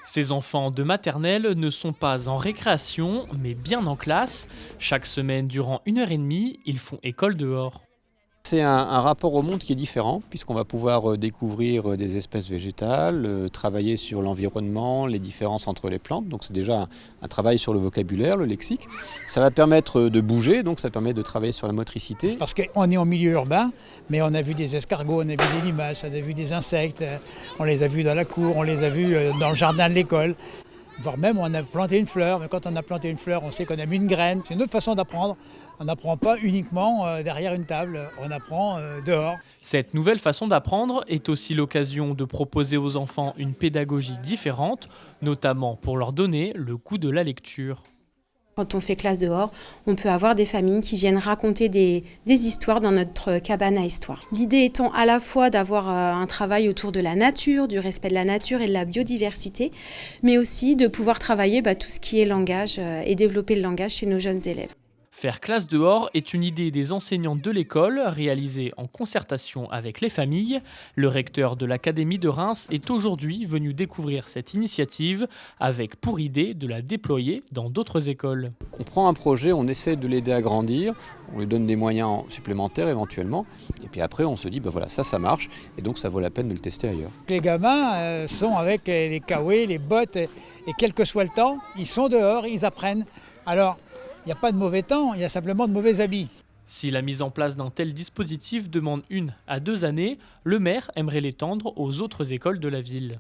Ces enfants de maternelle ne sont pas en récréation, mais bien en classe. Chaque semaine, durant 1 heure et demie, ils font école dehors. C'est un rapport au monde qui est différent, puisqu'on va pouvoir découvrir des espèces végétales, travailler sur l'environnement, les différences entre les plantes. Donc c'est déjà un travail sur le vocabulaire, le lexique. Ça va permettre de bouger, donc ça permet de travailler sur la motricité. Parce qu'on est en milieu urbain, mais on a vu des escargots, on a vu des limaces, on a vu des insectes, on les a vus dans la cour, on les a vus dans le jardin de l'école. Voire même on a planté une fleur, mais quand on a planté une fleur, on sait qu'on a mis une graine. C'est une autre façon d'apprendre. On n'apprend pas uniquement derrière une table, on apprend dehors. Cette nouvelle façon d'apprendre est aussi l'occasion de proposer aux enfants une pédagogie différente, notamment pour leur donner le goût de la lecture. Quand on fait classe dehors, on peut avoir des familles qui viennent raconter des histoires dans notre cabane à histoire. L'idée étant à la fois d'avoir un travail autour de la nature, du respect de la nature et de la biodiversité, mais aussi de pouvoir travailler tout ce qui est langage et développer le langage chez nos jeunes élèves. Faire classe dehors est une idée des enseignants de l'école, réalisée en concertation avec les familles. Le recteur de l'Académie de Reims est aujourd'hui venu découvrir cette initiative avec pour idée de la déployer dans d'autres écoles. On prend un projet, on essaie de l'aider à grandir, on lui donne des moyens supplémentaires éventuellement, et puis après on se dit voilà, ça marche, et donc ça vaut la peine de le tester ailleurs. Les gamins sont avec les kawaii, les bottes, et quel que soit le temps, ils sont dehors, ils apprennent. Alors, il n'y a pas de mauvais temps, il y a simplement de mauvais habits. Si la mise en place d'un tel dispositif demande 1 à 2 années, le maire aimerait l'étendre aux autres écoles de la ville.